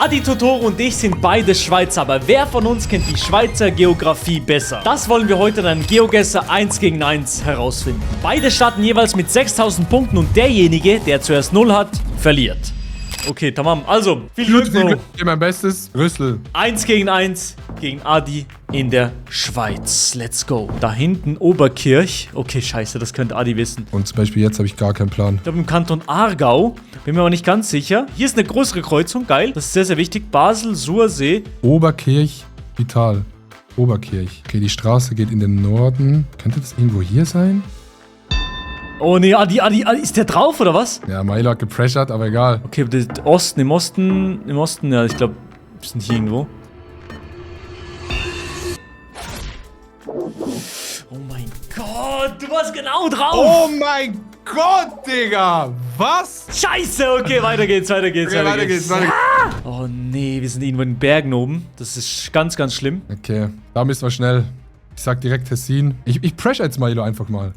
Adi Totoro und ich sind beide Schweizer, aber wer von uns kennt die Schweizer Geografie besser? Das wollen wir heute in einem GeoGuessr 1 gegen 1 herausfinden. Beide starten jeweils mit 6000 Punkten und derjenige, der zuerst 0 hat, verliert. Okay, tamam. Also, viel Glück, Bro. Ich gebe mein Bestes. Rüssel. 1 gegen Adi in der Schweiz. Let's go. Da hinten Oberkirch. Okay, scheiße, das könnte Adi wissen. Und zum Beispiel jetzt habe ich gar keinen Plan. Ich glaube im Kanton Aargau. Bin mir aber nicht ganz sicher. Hier ist eine größere Kreuzung. Geil. Das ist sehr, sehr wichtig. Basel, Sursee. Oberkirch, Vital. Oberkirch. Okay, die Straße geht in den Norden. Könnte das irgendwo hier sein? Oh nee, Adi, ist der drauf oder was? Ja, Milo hat gepressured, aber egal. Okay, im Osten, ja, ich glaube, wir sind hier irgendwo. Oh mein Gott, du warst genau drauf! Oh mein Gott, Digga! Was? Scheiße, okay, weiter geht's. Okay, weiter geht's. Oh nee, wir sind irgendwo in den Bergen oben. Das ist ganz, ganz schlimm. Okay, da müssen wir schnell. Ich sag direkt Tessin. Ich pressure jetzt Milo einfach mal.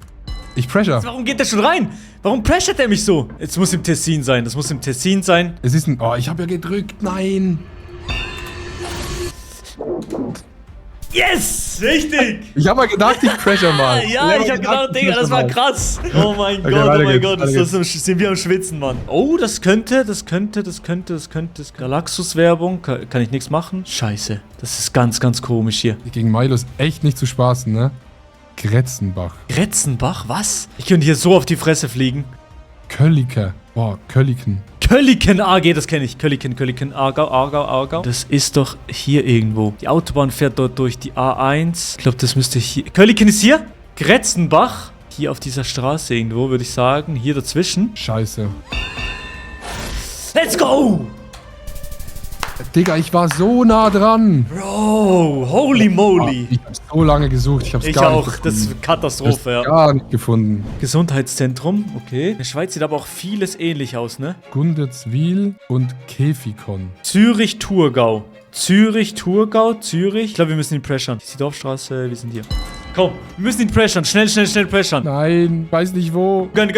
Ich pressure. Warum geht der schon rein? Warum pressuret er mich so? Jetzt muss im Tessin sein. Das muss im Tessin sein. Es ist ein... Oh, ich habe ja gedrückt. Nein. Yes! Richtig! Ich habe mal gedacht, ich pressure mal. Ja, ich hab gedacht, Digga, das war krass. Oh mein Okay, Gott, sind wir am Schwitzen, Mann. Oh, das könnte. Galaxus-Werbung, kann ich nichts machen? Scheiße, das ist ganz, ganz komisch hier. Gegen Milo ist echt nicht zu spaßen, ne? Gretzenbach. Gretzenbach? Was? Ich könnte hier so auf die Fresse fliegen. Kölliker. Boah, Kölliken. Kölliken AG, das kenne ich. Kölliken, Aargau. Das ist doch hier irgendwo. Die Autobahn fährt dort durch die A1. Ich glaube, das müsste hier... Kölliken ist hier? Gretzenbach? Hier auf dieser Straße irgendwo, würde ich sagen. Hier dazwischen. Scheiße. Let's go! Digga, ich war so nah dran. Bro, holy moly. Ich hab so lange gesucht, ich hab's Ich gar nicht auch, gefunden. das ist Katastrophe, ja. Gar nicht gefunden. Gesundheitszentrum, okay. In der Schweiz sieht aber auch vieles ähnlich aus, ne? Gundetzwil und Käfikon. Zürich-Thurgau. Zürich. Ich glaube, wir müssen ihn pressern. Hier ist die Dorfstraße, wir sind hier. Komm, wir müssen ihn pressern. Schnell pressern. Nein, weiß nicht wo. Gönn.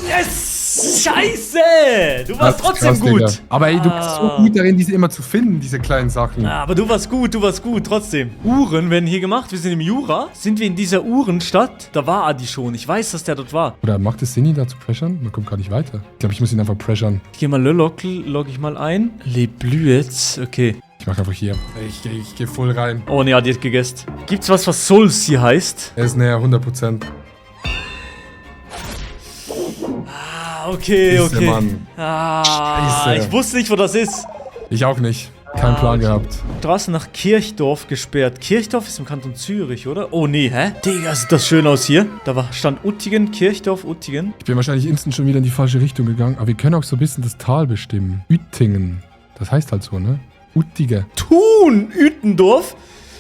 Yes! Scheiße! Du warst trotzdem krass, gut. Digga. Aber ey, du bist so gut darin, diese immer zu finden, diese kleinen Sachen. Aber du warst gut, trotzdem. Uhren werden hier gemacht. Wir sind im Jura. Sind wir in dieser Uhrenstadt? Da war Adi schon. Ich weiß, dass der dort war. Oder macht es Sinn, ihn da zu pressern? Man kommt gar nicht weiter. Ich glaube, ich muss ihn einfach pressern. Ich gehe mal log ich mal ein. Le Bluets, okay. Ich mache einfach hier. Ich gehe voll rein. Oh ne, Adi hat gegessen. Gibt's was Souls hier heißt? Er ist näher, 100%. Okay. Mann. Scheiße. Ich wusste nicht, wo das ist. Ich auch nicht. Keinen Plan gehabt. Straße nach Kirchdorf gesperrt. Kirchdorf ist im Kanton Zürich, oder? Oh nee, hä? Digga, sieht das schön aus hier. Da stand Uttingen, Kirchdorf, Uttingen. Ich bin wahrscheinlich instant schon wieder in die falsche Richtung gegangen. Aber wir können auch so ein bisschen das Tal bestimmen. Uttingen. Das heißt halt so, ne? Uttige. Thun, Uttendorf.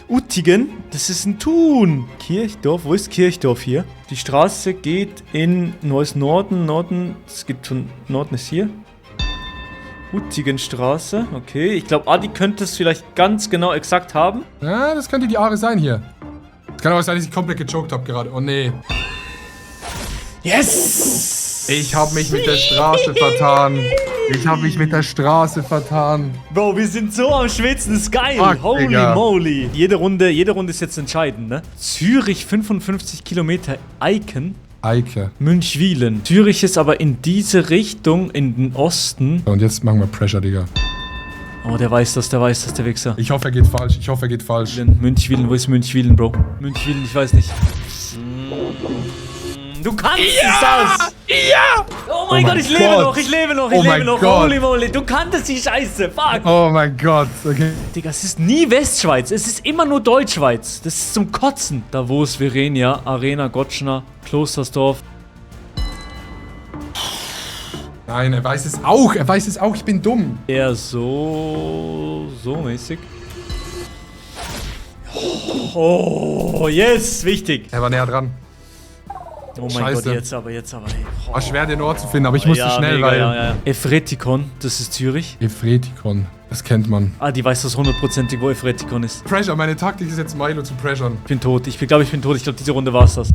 Uttingen, das ist ein Thun. Kirchdorf, wo ist Kirchdorf hier? Die Straße geht in Neues Norden, es geht von Norden ist hier. Uttigenstraße, okay. Ich glaube, Adi könnte es vielleicht ganz genau exakt haben. Ja, das könnte die Aare sein hier. Es kann aber sein, dass ich komplett gechoked habe gerade. Oh nee. Yes! Ich habe mich mit der Straße vertan. Bro, wir sind so am Schwitzen, das ist geil. Fuck, Holy Digga. moly. Jede Runde ist jetzt entscheidend, ne? Zürich, 55 Kilometer, Eiken. Eike. Münchwilen. Zürich ist aber in diese Richtung, in den Osten. Und jetzt machen wir Pressure, Digga. Oh, der weiß das, der Wichser. Ich hoffe, er geht falsch. Münchwilen, wo ist Münchwilen, Bro? Münchwilen, ich weiß nicht. Du kannst das! Ja! Oh mein Gott, ich lebe noch. Gott. Holy moly, du kanntest die Scheiße, fuck! Oh mein Gott, okay. Digga, es ist nie Westschweiz, es ist immer nur Deutschschweiz. Das ist zum Kotzen. Davos, Verenia, Arena, Gottschner, Klostersdorf. Nein, er weiß es auch, ich bin dumm. Eher so mäßig. Oh, yes, wichtig. Er war näher dran. Oh mein Scheiße. Gott, jetzt aber, ey. War schwer, den Ort zu finden, aber ich musste schnell, mega, weil... Ja. Efretikon, das ist Zürich. Efretikon, das kennt man. Die weiß das hundertprozentig, wo Efretikon ist. Pressure, meine Taktik ist jetzt Milo zu pressuren. Ich bin tot. Ich glaube, diese Runde war es das.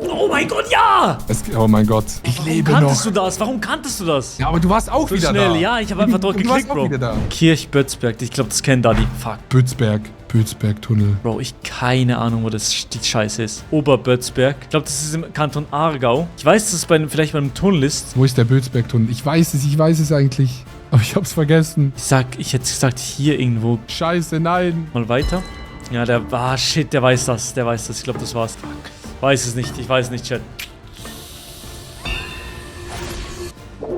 Oh mein mein Gott, ja! Oh mein Gott. Ich lebe noch. Kanntest du das? Warum kanntest du das? Ja, aber du warst auch So wieder schnell, da. ja, ich habe einfach dort Du warst geklickt, auch Bro. wieder da. Kirchbötzberg, ich glaube, das kennt Daddy. Fuck. Bötzberg-Tunnel. Bro, ich keine Ahnung, wo das die Scheiße ist. Oberbötzberg. Ich glaube, das ist im Kanton Aargau. Ich weiß, dass es vielleicht bei einem Tunnel ist. Wo ist der Bötzberg-Tunnel? Ich weiß es eigentlich. Aber ich hab's vergessen. Ich hätte gesagt, hier irgendwo. Scheiße, nein. Mal weiter. Ja, shit, der weiß das. Der weiß das. Ich glaube, das war's. Fuck. Weiß es nicht. Ich weiß nicht, Chat.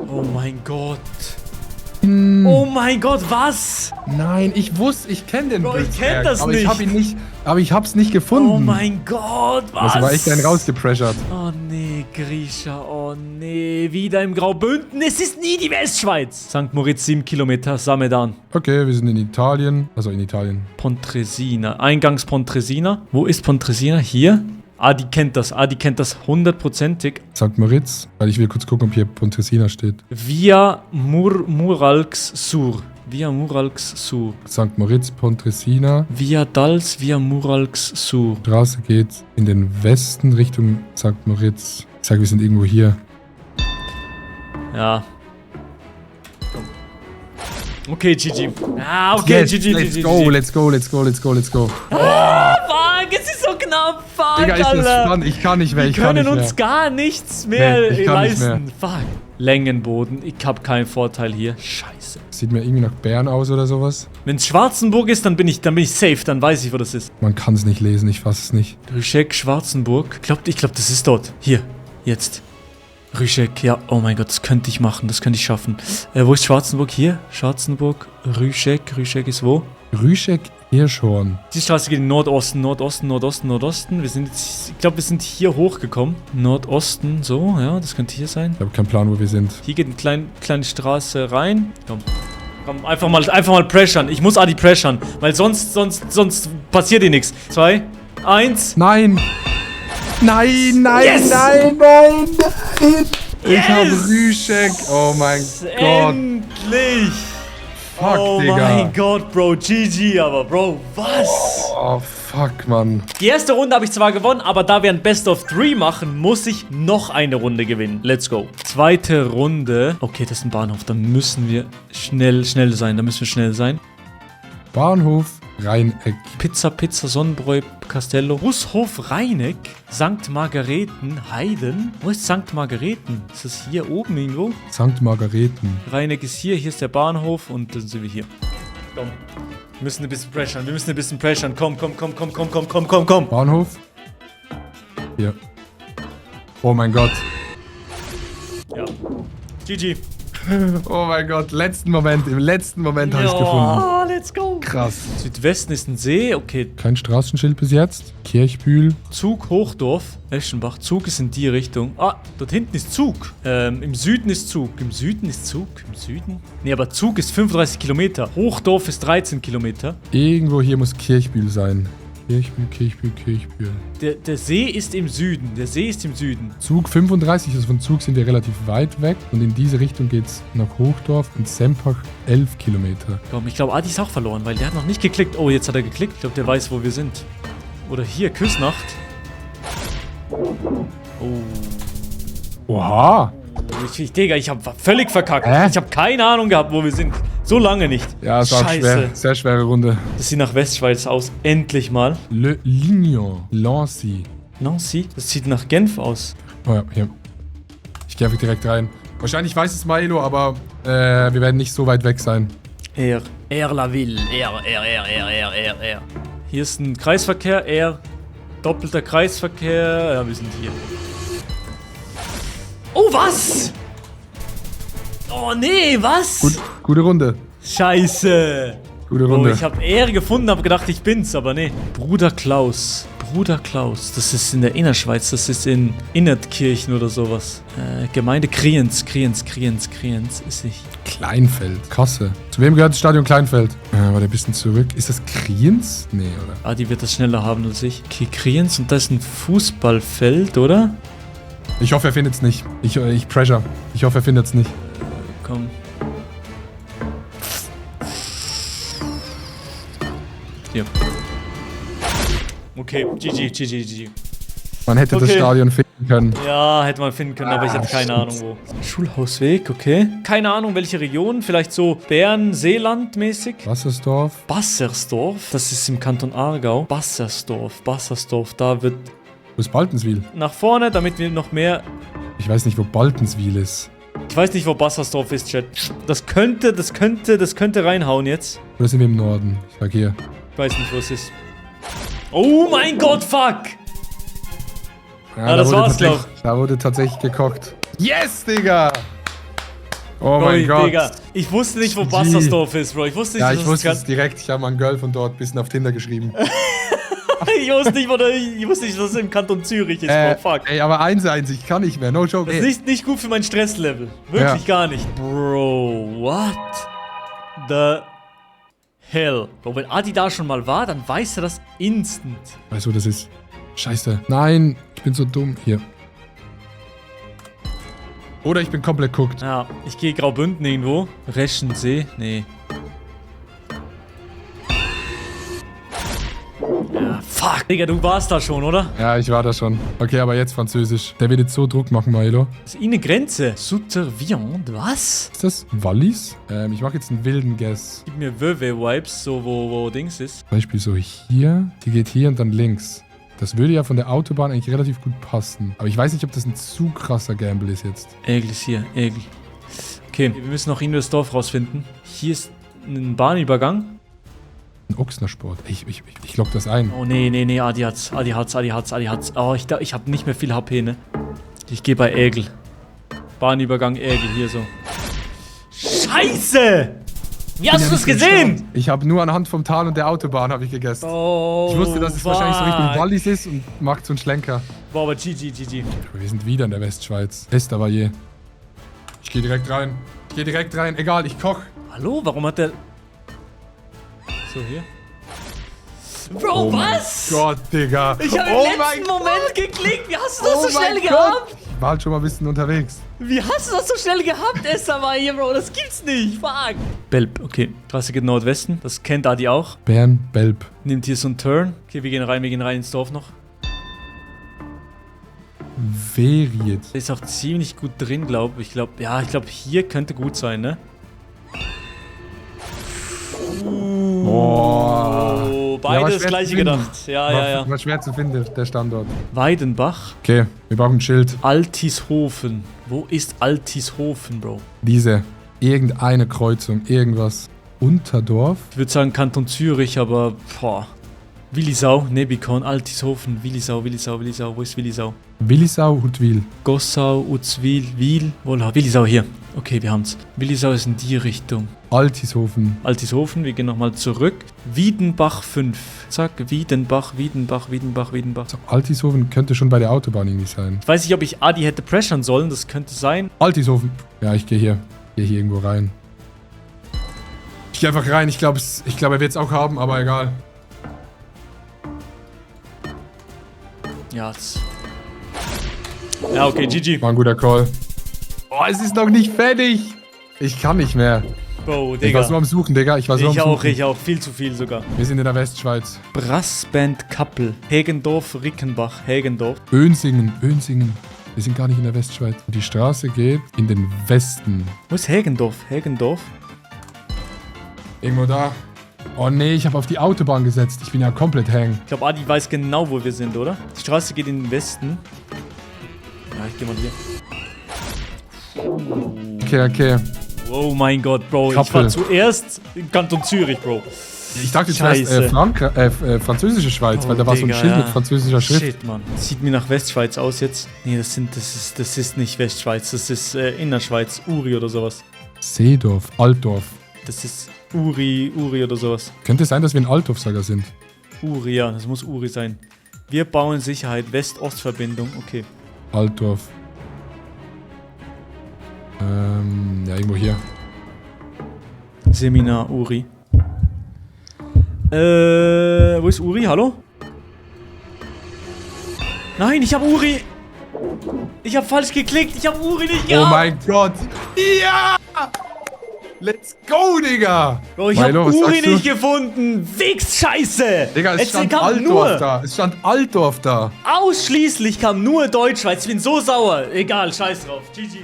Oh mein Gott. Oh mein Gott, was? Nein, ich kenne den Bro, ich Bötzberg, kenn das aber nicht. Ich hab's nicht gefunden. Oh mein Gott, was? Das war echt ein rausgepressured. Oh nee, Grisha, oh nee, wieder im Graubünden. Es ist nie die Westschweiz. St. Moritz, 7 Kilometer, Samedan. Okay, wir sind in Italien. Also in Italien. Pontresina, Eingangs Pontresina. Wo ist Pontresina? Hier? Die kennt das. Die kennt das 100%ig. St. Moritz, weil ich will kurz gucken, ob hier Pontresina steht. Via Muralx Sur. Via Muralx Sur. St. Moritz, Pontresina. Via Dals, via Muralx Sur. Straße geht in den Westen Richtung St. Moritz. Ich sag, wir sind irgendwo hier. Ja. Okay, GG. Okay, Yes, GG, let's GG. go, let's go, let's go, let's go, let's go. Fuck, es ist so knapp. Fuck, Digga, ist das Alter. spannend. Ich kann nicht mehr, Wir ich kann können nicht mehr. uns gar nichts mehr Nee, ich kann nicht leisten. Fuck. Längenboden. Ich habe keinen Vorteil hier. Scheiße. Sieht mir irgendwie nach Bern aus oder sowas. Wenn es Schwarzenburg ist, dann bin ich safe. Dann weiß ich, wo das ist. Man kann es nicht lesen, ich fasse es nicht. Rüschek, Schwarzenburg. Ich glaub, das ist dort. Hier. Jetzt. Rüschek, ja. Oh mein Gott, das könnte ich machen. Das könnte ich schaffen. Wo ist Schwarzenburg? Hier. Schwarzenburg. Rüschek. Rüschek ist wo? Rüschek, Hirschhorn. Die Straße geht in Nordosten. Wir sind jetzt, ich glaube, wir sind hier hochgekommen. Nordosten, so, ja, das könnte hier sein. Ich habe keinen Plan, wo wir sind. Hier geht eine kleine Straße rein. Komm, einfach mal pressern. Ich muss Adi pressern, weil sonst passiert hier nichts. 2, 1. Nein! Nein, nein, Yes! nein, nein, nein! Ich Yes! habe Rüschek. Oh mein Gott. Endlich! Fuck, Oh Digga. mein Gott, Bro. GG, aber Bro, was? Oh, fuck, Mann. Die erste Runde habe ich zwar gewonnen, aber da wir ein Best of 3 machen, muss ich noch eine Runde gewinnen. Let's go. Zweite Runde. Okay, das ist ein Bahnhof. Da müssen wir schnell sein. Bahnhof Rheineck. Pizza, Sonnenbräu, Castello. Bushof Rheineck. St. Margareten, Heiden. Wo ist St. Margareten? Ist das hier oben irgendwo? St. Margareten. Rheineck ist hier ist der Bahnhof und dann sind wir hier. Komm. Wir müssen ein bisschen pressern. Komm. Bahnhof. Hier. Oh mein Gott. Ja. GG. Oh mein Gott, im letzten Moment habe ich es gefunden. Oh, let's go. Krass. Südwesten ist ein See, okay. Kein Straßenschild bis jetzt. Kirchbühl. Zug, Hochdorf, Eschenbach. Zug ist in die Richtung. Dort hinten ist Zug. Im Süden ist Zug. Im Süden? Nee, aber Zug ist 35 Kilometer. Hochdorf ist 13 Kilometer. Irgendwo hier muss Kirchbühl sein. Kirchbühl. Der See ist im Süden. Zug 35, also von Zug sind wir relativ weit weg. Und in diese Richtung geht's nach Hochdorf und Sempach 11 Kilometer. Komm, ich glaube, Adi ist auch verloren, weil der hat noch nicht geklickt. Oh, jetzt hat er geklickt. Ich glaube, der weiß, wo wir sind. Oder hier, Küsnacht. Oh. Oha! Digga, ich habe völlig verkackt. Hä? Ich habe keine Ahnung gehabt, wo wir sind. So lange nicht. Ja, es war schwer. Sehr schwere Runde. Das sieht nach Westschweiz aus. Endlich mal. Le Lignon. Lancy. Nancy? Das sieht nach Genf aus. Oh ja, hier. Ich gehe einfach direkt rein. Wahrscheinlich weiß es Milo, aber wir werden nicht so weit weg sein. La Ville. Hier ist ein Kreisverkehr. Doppelter Kreisverkehr. Ja, wir sind hier. Oh, was? Oh, nee, was? Gute Runde. Scheiße. Gute Oh, Runde. ich habe R gefunden, habe gedacht, ich bin's, aber nee. Bruder Klaus. Das ist in der Innerschweiz, das ist in Innertkirchen oder sowas. Gemeinde Kriens ist nicht. Kleinfeld. Kasse. Zu wem gehört das Stadion Kleinfeld? Warte, ein bisschen zurück. Ist das Kriens? Nee, oder? Die wird das schneller haben als ich. Okay, Kriens und da ist ein Fußballfeld, oder? Ich hoffe, er findet's nicht. Ich pressure. Ich hoffe, er findet's nicht. Komm. Hier. Okay, GG. Man hätte das Okay. Stadion finden können. Ja, hätte man finden können, aber ich hatte keine Ahnung wo. Schulhausweg, okay. Keine Ahnung, welche Region. Vielleicht so Bern-Seeland mäßig. Wassersdorf. Bassersdorf. Das ist im Kanton Aargau. Bassersdorf, da wird Wo ist Baltenswil? nach vorne, damit wir noch mehr... Ich weiß nicht, wo Baltenswil ist. Ich weiß nicht, wo Bassersdorf ist, Chat. Das könnte reinhauen jetzt. Oder sind wir im Norden? Ich sag hier. Ich weiß nicht, wo es ist. Oh mein Gott, fuck! Ja, das war's, glaub. Da wurde tatsächlich gekocht. Yes, Digga! Oh Bro, mein Gott. Digga, ich wusste nicht, wo GG. Bassersdorf ist, Bro. Ich wusste nicht, Ja, dass ich es wusste kann. es direkt. Ich habe mal ein Girl von dort ein bisschen auf Tinder geschrieben. Ich wusste nicht, dass es im Kanton Zürich ist, Bro. Fuck. Ey, aber 1-1, ich kann nicht mehr. No joke. Das ist nicht gut für mein Stresslevel. Wirklich gar nicht. Bro, what the hell? Bro, wenn Adi da schon mal war, dann weiß er das instant. Weißt du, das ist... Scheiße. Nein, ich bin so dumm. Hier. Oder ich bin komplett guckt. Ja, ich gehe Graubünden irgendwo. Reschensee? Nee. Ja, fuck. Digga, du warst da schon, oder? Ja, ich war da schon. Okay, aber jetzt Französisch. Der wird jetzt so Druck machen, Milo. Das ist eine Grenze. Sutter Viande, was? Ist das Wallis? Ich mache jetzt einen wilden Guess. Gib mir Wöwe-Vibes, so wo Dings ist. Zum Beispiel so hier. Die geht hier und dann links. Das würde ja von der Autobahn eigentlich relativ gut passen. Aber ich weiß nicht, ob das ein zu krasser Gamble ist jetzt. Egel ist hier, Egel. Okay, wir müssen noch in das Dorf rausfinden. Hier ist ein Bahnübergang. Ein Ochsnersport. Ich lock das ein. Oh, nee, Adi hat's. Oh, ich hab nicht mehr viel HP, ne? Ich gehe bei Egel. Bahnübergang Egel, hier so. Scheiße! Wie hast du das gesehen? Ich habe nur anhand vom Tal und der Autobahn habe ich gegessen. Oh, Ich wusste, dass es wahrscheinlich so Richtung Wallis ist und macht so einen Schlenker. Boah, aber GG. Wir sind wieder in der Westschweiz. Estavayer. Ich gehe direkt rein. Egal, ich koch. Hallo, warum hat der... So, hier. Bro, was? Gott, Digga. Ich habe im letzten Moment geklickt. Wie hast du das so schnell Gott. gehabt? Ich war halt schon mal ein bisschen unterwegs. Wie hast du das so schnell gehabt, Estavayer, Bro? Das gibt's nicht. Fuck. Belb, okay. Straße geht Nordwesten. Das kennt Adi auch. Bern, Belb. Nimmt hier so einen Turn. Okay, wir gehen rein ins Dorf noch. Veriet. Der ist auch ziemlich gut drin, glaube ich. Ich glaube, hier könnte gut sein, ne? Boah. Beide war das schwer gleiche zu finden. gedacht. Ja. War schwer zu finden, der Standort. Weidenbach. Okay, wir brauchen ein Schild. Altishofen. Wo ist Altishofen, Bro? Diese. Irgendeine Kreuzung. Irgendwas. Unterdorf. Ich würde sagen Kanton Zürich, aber boah. Willisau, Nebikon, Altishofen, Willisau. Wo ist Willisau? Willisau, Huttwil. Gossau, Utzwil, Wil. Willisau hier. Okay, wir haben's. Willisau ist in die Richtung. Altishofen. Altishofen, wir gehen nochmal zurück. Wiedenbach 5. Zack, Wiedenbach. So, Altishofen könnte schon bei der Autobahn irgendwie sein. Ich weiß nicht, ob ich Adi hätte pressern sollen, das könnte sein. Altishofen. Ja, ich gehe hier. Gehe hier irgendwo rein. Ich gehe einfach rein. Ich glaube, er wird es auch haben, aber egal. Ja, okay, GG. War ein guter Call. Oh, es ist noch nicht fertig. Ich kann nicht mehr. Bro, Ich Digga. war so am Suchen, Digga. Ich auch. Viel zu viel sogar. Wir sind in der Westschweiz. Brassband Kappel. Hegendorf, Rickenbach. Önsingen. Wir sind gar nicht in der Westschweiz. Die Straße geht in den Westen. Wo ist Hegendorf? Irgendwo da. Oh nee, ich habe auf die Autobahn gesetzt. Ich bin ja komplett hang. Ich glaube, Adi weiß genau, wo wir sind, oder? Die Straße geht in den Westen. Ja, ich geh mal hier. Okay. Oh mein Gott, Bro. Kappel. Ich war zuerst im Kanton Zürich, Bro. Ich dachte, du wärst französische Schweiz, weil da war so ein Digga, Schild mit französischer Schrift. Shit, Mann. Sieht mir nach Westschweiz aus jetzt. Nee, das ist nicht Westschweiz. Das ist Innerschweiz. Uri oder sowas. Seedorf, Altdorf. Das ist Uri oder sowas. Könnte es sein, dass wir in Altdorf-Sager sind? Uri, ja. Das muss Uri sein. Wir bauen Sicherheit. West-Ost-Verbindung. Okay. Altdorf. Ja, irgendwo hier. Seminar Uri. Wo ist Uri? Hallo? Nein, ich habe Uri. Ich habe falsch geklickt. Ich habe Uri nicht gehabt. Oh mein Gott. Ja! Let's go, Digga! Bro, ich Milo, hab was Uri sagst du? nicht gefunden. Wichs-Scheiße. Digga, es Jetzt stand kam Altdorf da. Es stand Altdorf da. Ausschließlich kam nur Deutschschweiz. Ich bin so sauer. Egal, scheiß drauf. GG.